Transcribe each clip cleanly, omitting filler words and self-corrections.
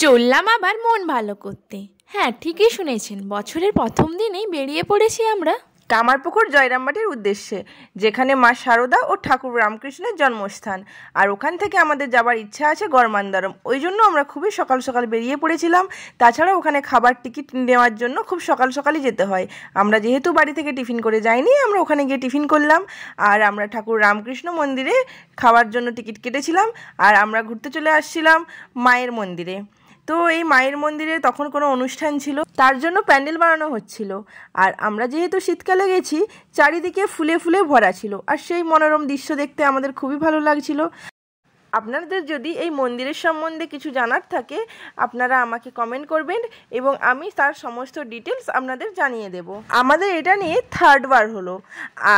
চললাম আবার মন ভালো করতে। হ্যাঁ, ঠিকই শুনেছেন, বছরের প্রথম দিনেই বেরিয়ে পড়েছি আমরা কামারপুকুর জয়রামবাটির উদ্দেশ্যে, যেখানে মা শারদা ও ঠাকুর রামকৃষ্ণের জন্মস্থান। আর ওখান থেকে আমাদের যাবার ইচ্ছা আছে গড়মান্দারম, ওই জন্য আমরা খুবই সকাল সকাল বেরিয়ে পড়েছিলাম। তাছাড়া ওখানে খাবার টিকিট নেওয়ার জন্য খুব সকাল সকালই যেতে হয়। আমরা যেহেতু বাড়ি থেকে টিফিন করে যাইনি, আমরা ওখানে গিয়ে টিফিন করলাম। আর আমরা ঠাকুর রামকৃষ্ণ মন্দিরে খাওয়ার জন্য টিকিট কেটেছিলাম। আর আমরা ঘুরতে চলে আসছিলাম মায়ের মন্দিরে। তো এই মায়ের মন্দিরে তখন কোনো অনুষ্ঠান ছিল, তার জন্য প্যান্ডেল বানানো হচ্ছিল। আর আমরা যেহেতু শীতকালে গেছি, চারিদিকে ফুলে ফুলে ভরা ছিল, আর সেই মনোরম দৃশ্য দেখতে আমাদের খুবই ভালো লাগছিল। আপনাদের যদি এই মন্দিরের সম্বন্ধে কিছু জানার থাকে, আপনারা আমাকে কমেন্ট করবেন এবং আমি তার সমস্ত ডিটেলস আপনাদের জানিয়ে দেব। আমাদের এটা নিয়ে থার্ড বার হলো।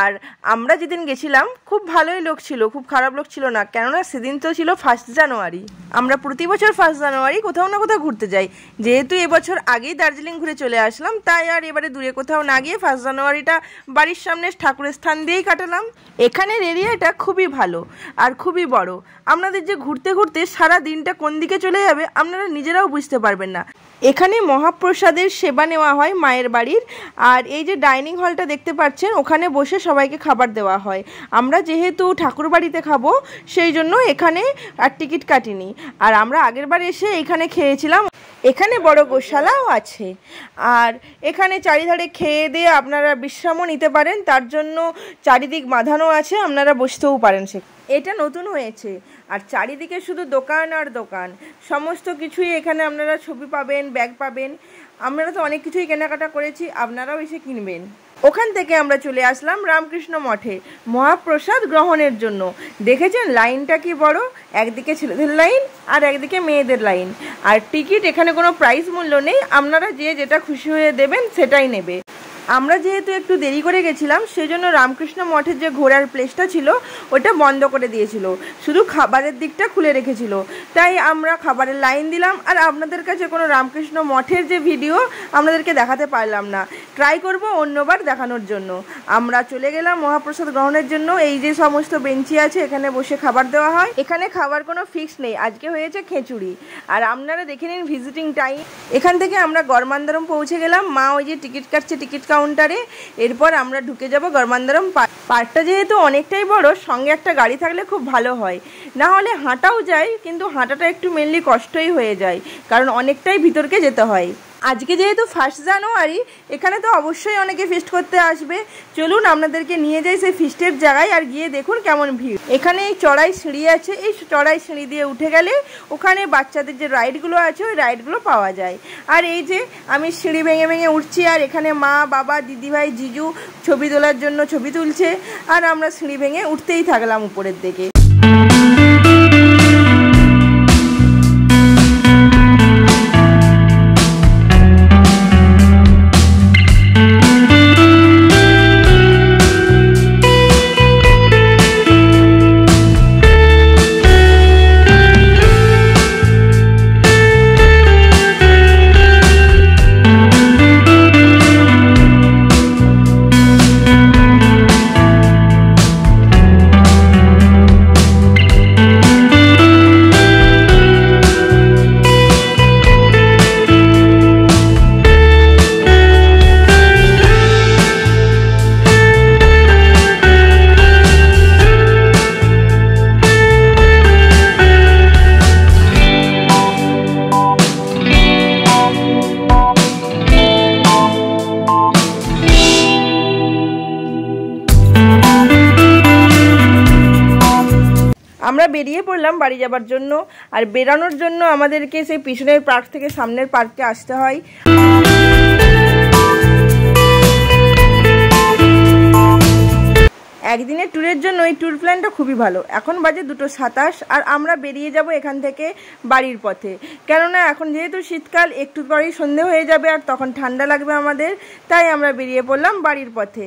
আর আমরা যেদিন গেছিলাম খুব ভালোই লোক ছিল, খুব খারাপ লোক ছিল না, কেননা সেদিন তো ছিল 1 জানুয়ারি। আমরা প্রতি বছর 1 জানুয়ারি কোথাও না কোথাও ঘুরতে যাই। যেহেতু এবছর আগেই দার্জিলিং ঘুরে চলে আসলাম, তাই আর এবারে দূরে কোথাও না গিয়ে 1 জানুয়ারিটা বাড়ির সামনে ঠাকুরের স্থান দিয়েই কাটালাম। এখানের এরিয়াটা খুবই ভালো আর খুবই বড়। আপনাদের যে ঘুরতে ঘুরতে সারা দিনটা কোন দিকে চলে যাবে আপনারা নিজেরাও বুঝতে পারবেন না। এখানে মহাপ্রসাদের সেবা নেওয়া হয় মায়ের বাড়ির। আর এই যে ডাইনিং হলটা দেখতে পাচ্ছেন, ওখানে বসে সবাইকে খাবার দেওয়া হয়। আমরা যেহেতু ঠাকুর বাড়িতে খাবো, সেই জন্য এখানে আর টিকিট কাটিনি। আর আমরা আগের বার এসে এখানে খেয়েছিলাম। এখানে বড় গোশালাও আছে। আর এখানে চারিধারে খেয়ে দিয়ে আপনারা বিশ্রামও নিতে পারেন, তার জন্য চারিদিক বাঁধানো আছে, আপনারা বসতেও পারেন। এটা নতুন হয়েছে। আর চারিদিকে শুধু দোকান আর দোকান, সমস্ত কিছুই এখানে আপনারা ছবি পাবেন, ব্যাগ পাবেন। আমরা তো অনেক কিছুই কেনাকাটা করেছি, আপনারাও এসে কিনবেন। ওখান থেকে আমরা চলে আসলাম রামকৃষ্ণ মঠে মহাপ্রসাদ গ্রহণের জন্য। দেখেছেন লাইনটা কি বড়, একদিকে ছেলেদের লাইন আর একদিকে মেয়েদের লাইন। আর টিকিট এখানে কোনো প্রাইস মূল্য নেই, আপনারা যে যেটা খুশি হয়ে দেবেন সেটাই নেবে। আমরা যেহেতু একটু দেরি করে গেছিলাম, সেই জন্য রামকৃষ্ণ মঠের যে ঘোরার প্লেসটা ছিল ওটা বন্ধ করে দিয়েছিল, শুধু খাবারের দিকটা খুলে রেখেছিল। তাই আমরা খাবারের লাইন দিলাম। আর আপনাদের কাছে কোনো রামকৃষ্ণ মঠের যে ভিডিও আপনাদেরকে দেখাতে পারলাম না, ট্রাই করব অন্যবার দেখানোর জন্য। আমরা চলে গেলাম মহাপ্রসাদ গ্রহণের জন্য। এই যে সমস্ত বেঞ্চি আছে, এখানে বসে খাবার দেওয়া হয়। এখানে খাবার কোনো ফিক্স নেই, আজকে হয়েছে খিচুড়ি। আর আপনারা দেখে নিন ভিজিটিং টাইম। এখান থেকে আমরা গড়মান্দারম পৌঁছে গেলাম। মা ওই যে টিকিট কাটছে টিকিট কাউন্টারে। এরপর আমরা ঢুকে যাব গড়মান্দারম পার্কটা। যেহেতু অনেকটাই বড়, সঙ্গে একটা গাড়ি থাকলে খুব ভালো হয়, না হলে হাঁটাও যায়, কিন্তু হাঁটাটা একটু মেনলি কষ্টই হয়ে যায়, কারণ অনেকটাই ভিতরকে যেতে হয়। আজকে যেহেতু 1 জানুয়ারি, এখানে তো অবশ্যই অনেকে ফিস্ট করতে আসবে। চলুন আপনাদেরকে নিয়ে যাই সেই ফিস্টের জায়গায়, আর গিয়ে দেখুন কেমন ভিড়। এখানে এই চড়াই সিঁড়ি আছে, এই চড়াই সিঁড়ি দিয়ে উঠে গেলে ওখানে বাচ্চাদের যে রাইডগুলো আছে ওই রাইডগুলো পাওয়া যায়। আর এই যে আমি সিঁড়ি ভেঙে ভেঙে উঠছি, আর এখানে মা, বাবা, দিদিভাই, জিজু ছবি তোলার জন্য ছবি তুলছে। আর আমরা সিঁড়ি ভেঙে উঠতেই থাকলাম উপরের দিকে। আমরা বেরিয়ে পড়লাম বাড়ি যাবার জন্য। আর বেরানোর জন্য আমাদেরকে সেই পিছনের পার্ক থেকে সামনের পার্কে আসতে হয়। একদিনের ট্যুরের জন্য এই ট্যুর প্ল্যানটা খুবই ভালো। এখন বাজে 2:27, আর আমরা বেরিয়ে যাব এখান থেকে বাড়ির পথে। কেননা এখন যেহেতু শীতকাল, একটু পরেই সন্ধে হয়ে যাবে, আর তখন ঠান্ডা লাগবে আমাদের। তাই আমরা বেরিয়ে পড়লাম বাড়ির পথে।